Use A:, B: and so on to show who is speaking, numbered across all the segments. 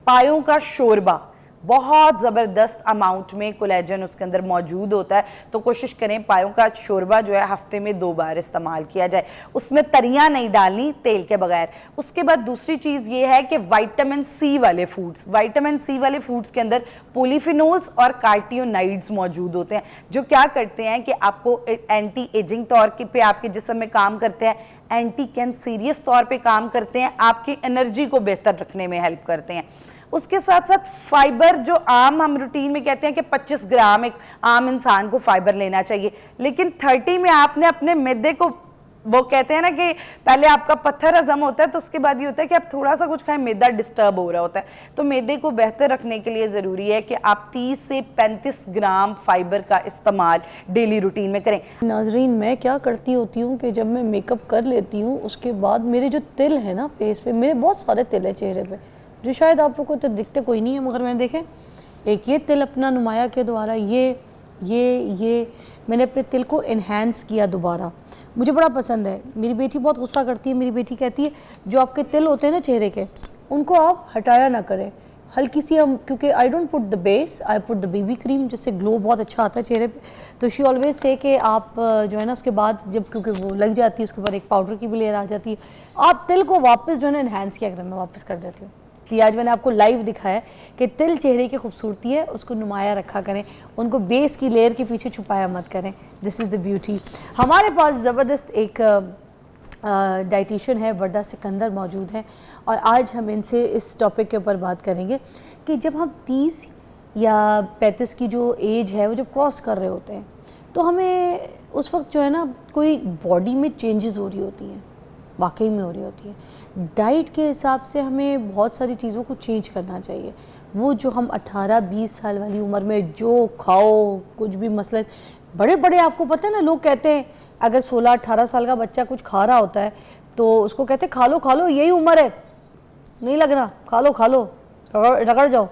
A: पायों का शोरबा बहुत ज़बरदस्त अमाउंट में कोलेजन उसके अंदर मौजूद होता है, तो कोशिश करें पायों का शोरबा जो है हफ्ते में 2 बार इस्तेमाल किया जाए। उसमें तरियां नहीं डालनी तेल के बगैर। उसके बाद दूसरी चीज़ ये है कि विटामिन सी वाले फूड्स, विटामिन सी वाले फूड्स के अंदर पॉलीफिनोल्स और कार्टियोनाइड्स मौजूद होते हैं, जो क्या करते हैं कि आपको एंटी एजिंग तौर पे आपके जिस्म में काम करते हैं, एंटी कैंसरियस तौर पे काम करते हैं, आपकी एनर्जी को बेहतर रखने में हेल्प करते हैं। उसके साथ साथ फाइबर, जो आम हम रूटीन में कहते हैं कि 25 ग्राम एक आम इंसान को फाइबर लेना चाहिए, लेकिन 30 में आपने अपने मैदे को, वो कहते हैं ना कि पहले आपका पत्थर हजम होता है तो उसके बाद ये होता है कि आप थोड़ा सा कुछ खाएं, मैदा डिस्टर्ब हो रहा होता है। तो मैदे को बेहतर रखने के लिए ज़रूरी है कि आप 30 से 35 ग्राम फाइबर का इस्तेमाल डेली रूटीन में करें।
B: नाजरीन, मैं क्या करती होती हूँ कि जब मैं मेकअप कर लेती हूँ उसके बाद मेरे जो तिल है ना फेस पे, मेरे बहुत सारे तिल है चेहरे पे, जो शायद आप लोग को तो दिखते कोई नहीं है, मगर मैंने देखे एक ये तिल अपना नुमाया के द्वारा, ये मैंने अपने तिल को इन्हेंस किया दोबारा। मुझे बड़ा पसंद है। मेरी बेटी बहुत गुस्सा करती है, मेरी बेटी कहती है जो आपके तिल होते हैं ना चेहरे के, उनको आप हटाया ना करें, हल्की सी हम, क्योंकि I don't put the base, I put the baby cream, जिससे ग्लो बहुत अच्छा आता है चेहरे पे। तो शी ऑलवेज से कि आप जो है ना उसके बाद जब, क्योंकि वो लग जाती है उसके बाद एक पाउडर की भी लेयर आ जाती है, आप तिल को वापस जो है ना इन्हेंस किया करें, मैं वापस कर देती हूँ। तो आज मैंने आपको लाइव दिखाया कि तिल चेहरे की खूबसूरती है, उसको नुमाया रखा करें, उनको बेस की लेयर के पीछे छुपाया मत करें। This is the beauty. हमारे पास ज़बरदस्त एक डाइटिशियन है, वर्दा सिकंदर मौजूद है, और आज हम इनसे इस टॉपिक के ऊपर बात करेंगे कि जब हम 30 या 35 की जो एज है वो जब क्रॉस कर रहे होते हैं तो हमें उस वक्त जो है ना कोई बॉडी में चेंजेस हो रही होती हैं, वाकई में हो रही होती है। डाइट के हिसाब से हमें बहुत सारी चीज़ों को चेंज करना चाहिए। वो जो हम 18-20 साल वाली उम्र में जो खाओ कुछ भी, मसला बड़े बड़े, आपको पता है ना, लोग कहते हैं अगर 16-18 साल का बच्चा कुछ खा रहा होता है तो उसको कहते हैं खा लो यही उम्र है, नहीं लग रहा, खा लो रगड़ जाओ।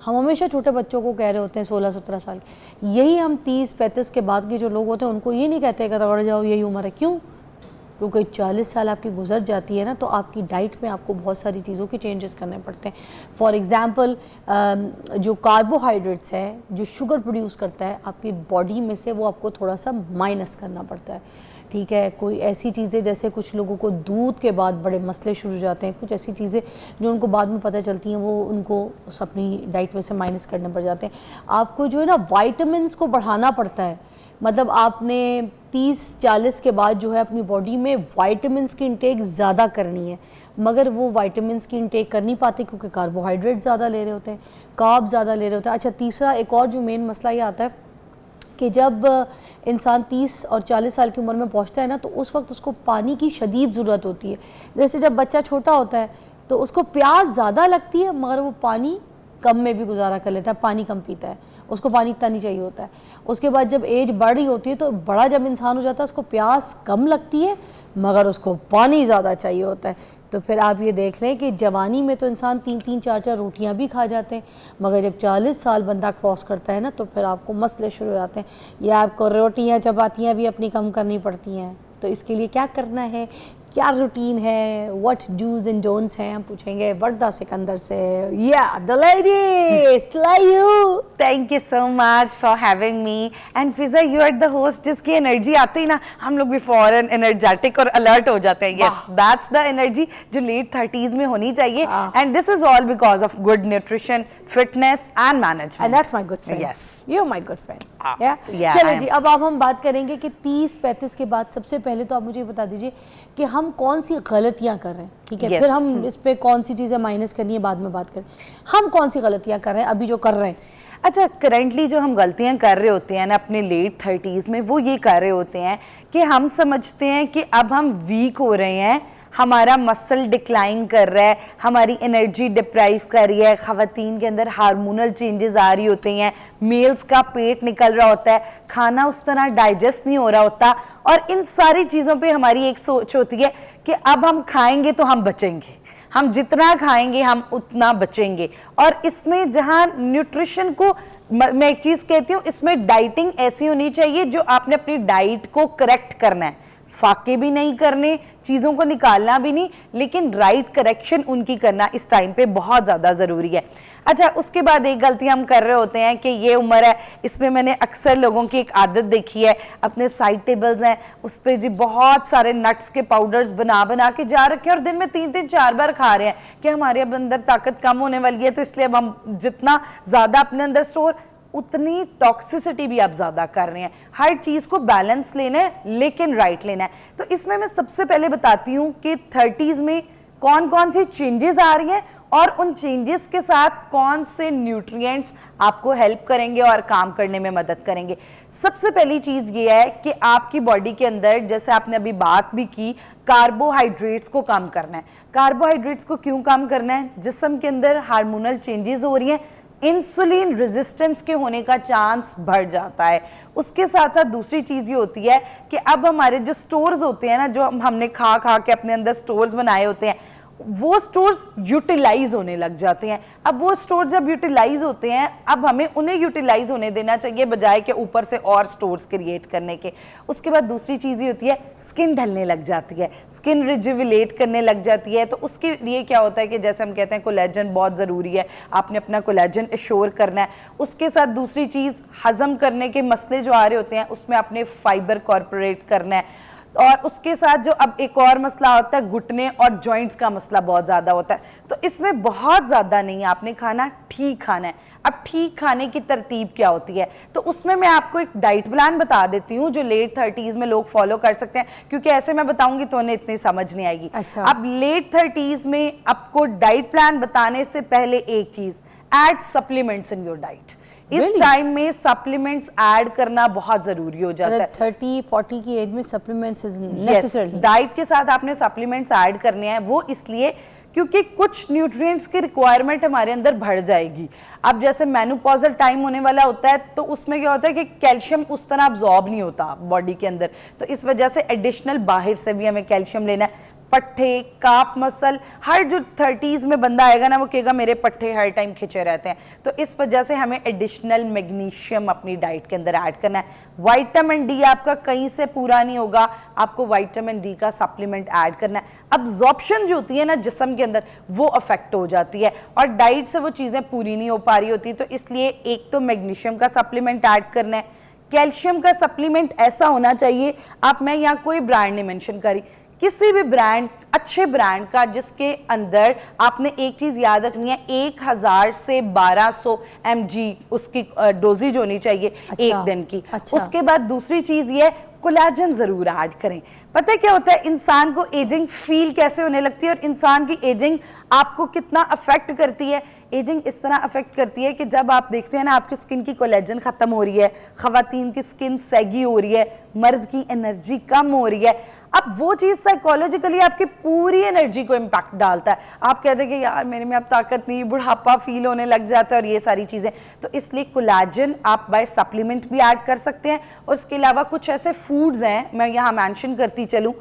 B: हम हमेशा छोटे बच्चों को कह रहे होते हैं 16-17 साल के। यही हम 30-35 के बाद के जो लोग होते हैं उनको ये नहीं कहते कि रगड़ जाओ यही उम्र है। क्यों? क्योंकि 40 साल आपकी गुजर जाती है ना, तो आपकी डाइट में आपको बहुत सारी चीज़ों के चेंजेस करने पड़ते हैं। फॉर एग्ज़ाम्पल जो कार्बोहाइड्रेट्स है, जो शुगर प्रोड्यूस करता है आपकी बॉडी में से, वो आपको थोड़ा सा माइनस करना पड़ता है, ठीक है। कोई ऐसी चीज़ें, जैसे कुछ लोगों को दूध के बाद बड़े मसले शुरू हो जाते हैं, कुछ ऐसी चीज़ें जो उनको बाद में पता चलती हैं वो उनको अपनी डाइट में से माइनस करने पड़ जाते हैं। आपको जो है ना वाइटामिन्स को बढ़ाना पड़ता है, मतलब आपने 30-40 के बाद जो है अपनी बॉडी में वाइटामिन्स की इंटेक ज़्यादा करनी है, मगर वो वाइटामिन्स की इंटेक कर नहीं पाते क्योंकि कार्बोहाइड्रेट ज़्यादा ले रहे होते हैं, कार्ब ज़्यादा ले रहे होते हैं। अच्छा, तीसरा एक और जो मेन मसला ये आता है कि जब इंसान 30 और 40 साल की उम्र में पहुंचता है ना, तो उस वक्त उसको पानी की शदीद ज़रूरत होती है। जैसे जब बच्चा छोटा होता है तो उसको प्यास ज़्यादा लगती है, मगर वो पानी कम में भी गुजारा कर लेता है, पानी कम पीता है, उसको पानी इतना नहीं चाहिए होता है। उसके बाद जब एज बढ़ रही होती है तो बड़ा जब इंसान हो जाता है उसको प्यास कम लगती है, मगर उसको पानी ज़्यादा चाहिए होता है। तो फिर आप ये देख लें कि जवानी में तो इंसान 3-3 4-4 रोटियां भी खा जाते हैं, मगर जब 40 साल बंदा क्रॉस करता है ना, तो फिर आपको मसले शुरू हो जाते हैं, या आपको रोटियां चपातियां भी अपनी कम करनी पड़ती हैं। तो इसके लिए क्या करना है, क्या रूटीन है, व्हाट डूज एंड डोंट्स हैं, हम पूछेंगे वर्दा सिकंदर से। या द लेडी स्लायू,
A: thank you so much for having me. And Fiza, you are the host जिसकी एनर्जी आती ही ना हम लोग भी फौरन एनर्जेटिक और अलर्ट हो जाते हैं। यस, दैट्स द एनर्जी जो लेट 30s में होनी चाहिए। And this is all because of good nutrition, fitness and management.
B: And that's my good friend.
A: Yes,
B: you are my good friend. चलो जी, अब हम बात करेंगे कि 30-35 के बाद सबसे पहले तो आप मुझे बता दीजिए कि हम कौन सी गलतियां कर रहे हैं, ठीक है। फिर हम इस पे कौन सी चीज़ें माइनस करनी है बाद में बात करें। हम कौन सी गलतियां कर रहे हैं अभी जो कर रहे हैं?
A: अच्छा, करंटली जो हम गलतियां कर रहे होते हैं ना अपने लेट 30s में, वो ये कर रहे होते हैं कि हम समझते हैं कि अब हम वीक हो रहे हैं, हमारा मसल डिक्लाइन कर रहा है, हमारी एनर्जी डिप्राइव कर रही है, ख़वातीन के अंदर हार्मोनल चेंजेस आ रही होती हैं, मेल्स का पेट निकल रहा होता है, खाना उस तरह डाइजेस्ट नहीं हो रहा होता, और इन सारी चीज़ों पे हमारी एक सोच होती है कि अब हम खाएंगे तो हम बचेंगे, हम जितना खाएंगे हम उतना बचेंगे। और इसमें जहाँ न्यूट्रिशन को, मैं एक चीज़ कहती हूँ, इसमें डाइटिंग ऐसी होनी चाहिए जो आपने अपनी डाइट को करेक्ट करना है। फाके भी नहीं करने, चीज़ों को निकालना भी नहीं, लेकिन राइट करेक्शन उनकी करना इस टाइम पे बहुत ज़्यादा ज़रूरी है। अच्छा, उसके बाद एक गलती हम कर रहे होते हैं कि ये उम्र है, इसमें मैंने अक्सर लोगों की एक आदत देखी है, अपने साइड टेबल्स हैं उस पर जी बहुत सारे नट्स के पाउडर्स बना बना के जा रखे हैं और दिन में 3-3 4 बार खा रहे हैं कि हमारे अब अंदर ताकत कम होने वाली है, तो इसलिए अब हम जितना ज़्यादा अपने अंदर स्टोर, उतनी टॉक्सिसिटी भी आप ज़्यादा कर रहे हैं। हर चीज़ को बैलेंस लेना है, लेकिन राइट लेना है। तो इसमें मैं सबसे पहले बताती हूँ कि 30s में कौन कौन सी चेंजेस आ रही हैं और उन चेंजेस के साथ कौन से न्यूट्रिएंट्स आपको हेल्प करेंगे और काम करने में मदद करेंगे। सबसे पहली चीज़ ये है कि आपकी बॉडी के अंदर, जैसे आपने अभी बात भी की, कार्बोहाइड्रेट्स को कम करना है। कार्बोहाइड्रेट्स को क्यों कम करना है? जिस्म के अंदर हार्मोनल चेंजेस हो रही हैं, इंसुलिन रेजिस्टेंस के होने का चांस बढ़ जाता है। उसके साथ साथ दूसरी चीज़ ये होती है कि अब हमारे जो स्टोर्स होते हैं ना, जो हमने खा खा के अपने अंदर स्टोर्स बनाए होते हैं, वो स्टोर्स यूटिलाइज होने लग जाते हैं। अब वो स्टोर जब यूटिलाइज होते हैं, अब हमें उन्हें यूटिलाइज होने देना चाहिए बजाय के ऊपर से और स्टोर्स क्रिएट करने के। उसके बाद दूसरी चीज़ ये होती है, स्किन ढलने लग जाती है, स्किन रिजुविलेट करने लग जाती है। तो उसके लिए क्या होता है कि जैसे हम कहते हैं कोलेजन बहुत ज़रूरी है, आपने अपना कोलेजन एश्योर करना है। उसके साथ दूसरी चीज़, हज़म करने के मसले जो आ रहे होते हैं उसमें आपने फाइबर कॉर्पोरेट करना है। और उसके साथ जो अब एक और मसला होता है, घुटने और जॉइंट्स का मसला बहुत ज़्यादा होता है। तो इसमें बहुत ज़्यादा नहीं आपने खाना, ठीक खाना है। अब ठीक खाने की तरतीब क्या होती है, तो उसमें मैं आपको एक डाइट प्लान बता देती हूँ जो लेट 30s में लोग फॉलो कर सकते हैं, क्योंकि ऐसे मैं बताऊंगी तो उन्हें इतनी समझ नहीं आएगी।
B: अच्छा।
A: अब लेट 30s में आपको डाइट प्लान बताने से पहले एक चीज़, add supplements in your diet. इस टाइम में सप्लीमेंट्स ऐड करना बहुत जरूरी हो जाता है।
B: 30-40 की एज में सप्लीमेंट्स इज नेसेसरी।
A: डाइट के साथ आपने सप्लीमेंट्स ऐड करने हैं, वो इसलिए क्योंकि कुछ न्यूट्रिएंट्स की रिक्वायरमेंट हमारे अंदर बढ़ जाएगी। अब जैसे मेनोपॉजल टाइम होने वाला होता है, तो उसमें क्या होता है कि कैल्शियम उस तरह अब्जॉर्ब नहीं होता बॉडी के अंदर, तो इस वजह से एडिशनल बाहर से भी हमें कैल्शियम लेना है। पट्ठे, काफ मसल, हर जो 30s में बंदा आएगा ना, वो कहेगा मेरे पट्ठे हर टाइम खिंचे रहते हैं, तो इस वजह से हमें एडिशनल मैग्नीशियम अपनी डाइट के अंदर ऐड करना है। विटामिन डी आपका कहीं से पूरा नहीं होगा, आपको विटामिन डी का सप्लीमेंट ऐड करना है। अब्जॉर्प्शन जो होती है ना जिस्म के अंदर, वो अफेक्ट हो जाती है और डाइट से वो चीज़ें पूरी नहीं हो पा रही होती। तो इसलिए एक तो मैग्नीशियम का सप्लीमेंट ऐड करना है। कैल्शियम का सप्लीमेंट ऐसा होना चाहिए, आप, मैं यहाँ कोई ब्रांड नहीं मेंशन करी, किसी भी ब्रांड, अच्छे ब्रांड का, जिसके अंदर आपने एक चीज़ याद रखनी है, 1000 से 1200 mg उसकी डोजेज होनी चाहिए।
B: अच्छा,
A: एक दिन की।
B: अच्छा।
A: उसके बाद दूसरी चीज़ ये, कोलेजन ज़रूर ऐड करें। पता है क्या होता है, इंसान को एजिंग फील कैसे होने लगती है और इंसान की एजिंग आपको कितना अफेक्ट करती है। एजिंग इस तरह अफेक्ट करती है कि जब आप देखते हैं ना आपकी स्किन की कोलेजन ख़त्म हो रही है, ख़वातीन की स्किन सैगी हो रही है, मर्द की एनर्जी कम हो रही है, अब वो चीज़ साइकोलॉजिकली आपकी पूरी एनर्जी को इम्पैक्ट डालता है। आप कहते हैं कि यार मेरे में अब ताकत नहीं, बुढ़ापा फील होने लग जाता है और ये सारी चीज़ें। तो इसलिए कोलेजन आप बाय सप्लीमेंट भी ऐड कर सकते हैं। और उसके अलावा कुछ ऐसे फूड्स हैं, मैं यहाँ मेंशन करती चलूँ,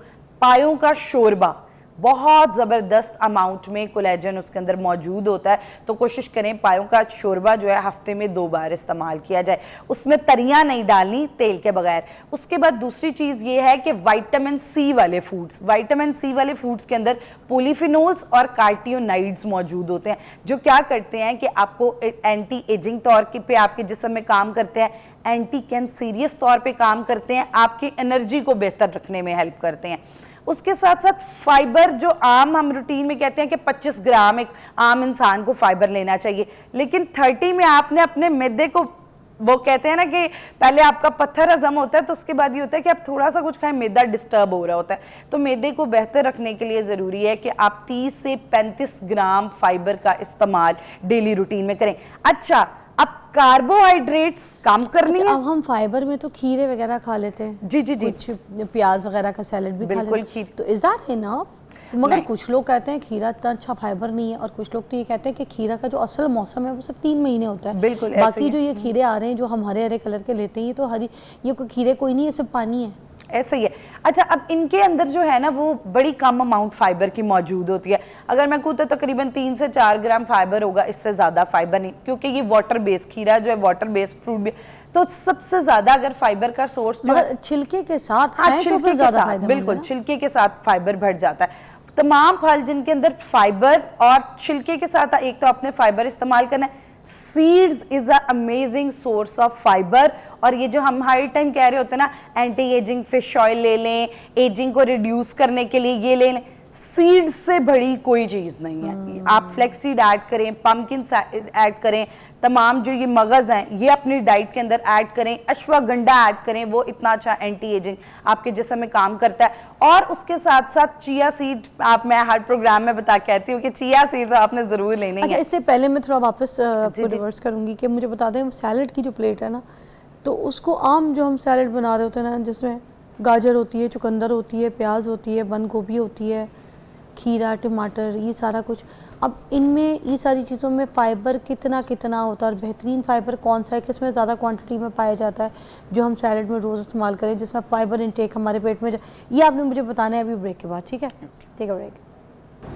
A: पायों का शोरबा, बहुत ज़बरदस्त अमाउंट में कोलेजन उसके अंदर मौजूद होता है। तो कोशिश करें पायों का शोरबा जो है हफ्ते में 2 बार इस्तेमाल किया जाए, उसमें तरियां नहीं डालनी, तेल के बगैर। उसके बाद दूसरी चीज़ ये है कि विटामिन सी वाले फूड्स, विटामिन सी वाले फूड्स के अंदर पॉलीफिनोल्स और कार्टियोनाइड्स मौजूद होते हैं, जो क्या करते हैं कि आपको एंटी एजिंग तौर पे आपके जिस्म में काम करते हैं, एंटी कैंसरियस तौर पे काम करते हैं, आपकी एनर्जी को बेहतर रखने में हेल्प करते हैं। उसके साथ साथ फाइबर, जो आम हम रूटीन में कहते हैं कि 25 ग्राम एक आम इंसान को फाइबर लेना चाहिए, लेकिन 30 में आपने अपने मैदे को, वो कहते हैं ना कि पहले आपका पत्थर हजम होता है तो उसके बाद ये होता है कि आप थोड़ा सा कुछ खाएं, मैदा डिस्टर्ब हो रहा होता है। तो मैदे को बेहतर रखने के लिए ज़रूरी है कि आप 30 से 35 ग्राम फाइबर का इस्तेमाल डेली रूटीन में करें। अच्छा, अब कार्बोहाइड्रेट्स कम करनी है।
B: अब हम फाइबर में तो खीरे वगैरह खा लेते हैं,
A: जी जी जी,
B: कुछ प्याज वगैरह का सैलेड भी खा
A: बिल्कुल
B: लेते हैं, तो इज दैट इनफ? मगर कुछ लोग कहते हैं खीरा इतना अच्छा फाइबर नहीं है, और कुछ लोग तो ये कहते हैं कि खीरा का जो असल मौसम है वो सिर्फ 3 महीने होता है।
A: बिल्कुल,
B: बाकी जो ये खीरे आ रहे हैं जो हम हरे हरे कलर के लेते हैं, ये तो हरी, ये खीरे कोई नहीं है, सिर्फ पानी है।
A: ऐसा ही है। अच्छा, अब इनके अंदर जो है ना वो बड़ी कम अमाउंट फाइबर की मौजूद होती है। अगर मैं कहूँ तो तकरीबन 3 से 4 ग्राम फाइबर होगा, इससे ज़्यादा फाइबर नहीं, क्योंकि ये वाटर बेस्ड खीरा जो है वाटर बेस्ड फ्रूट भी, तो सबसे ज़्यादा अगर फाइबर का सोर्स जो
B: मगर छिलके के साथ
A: हाँ,
B: खाएं तो
A: छिलके
B: फिर
A: के
B: ज्यादा
A: साथ
B: फायदेमंद है
A: बिल्कुल,
B: ना?
A: छिलके के साथ फाइबर बढ़ जाता है। तमाम फल जिनके अंदर फाइबर और छिलके के साथ, एक तो आपने फाइबर इस्तेमाल करना है। Seeds is a amazing source of fibre. और ये जो हम हर टाइम कह रहे होते हैं ना, एंटी एजिंग फिश ऑयल ले लें, एजिंग को रिड्यूस करने के लिए ये ले लें, सीड्स से बड़ी कोई चीज़ नहीं है। आप फ्लेक्सीड ऐड करें, पम्पकिन ऐड करें, तमाम जो ये मगज़ हैं ये अपनी डाइट के अंदर ऐड करें, अश्वगंडा ऐड करें, वो इतना अच्छा एंटी एजिंग आपके जिस्म में काम करता है। और उसके साथ साथ चिया सीड, आप मैं हर प्रोग्राम में कहती हूँ कि चिया सीड आपने ज़रूर लेनी
B: अच्छा,
A: है।
B: इससे पहले मैं थोड़ा वापस आपको
A: जी।
B: रिवर्स करूंगी कि मुझे बता दें सैलड की जो प्लेट है ना, तो उसको आम जो हम सैलड बना रहे होते हैं ना, जिसमें गाजर होती है, चुकंदर होती है, प्याज होती है, बंद गोभी होती है, खीरा, टमाटर, ये सारा कुछ, अब इनमें ये सारी चीज़ों में फ़ाइबर कितना कितना होता है और बेहतरीन फ़ाइबर कौन सा है, किस में ज़्यादा क्वांटिटी में पाया जाता है जो हम सैलड में रोज़ इस्तेमाल करें, जिसमें फ़ाइबर इनटेक हमारे पेट में ये आपने मुझे बताना है अभी ब्रेक के बाद, ठीक है? Take a break.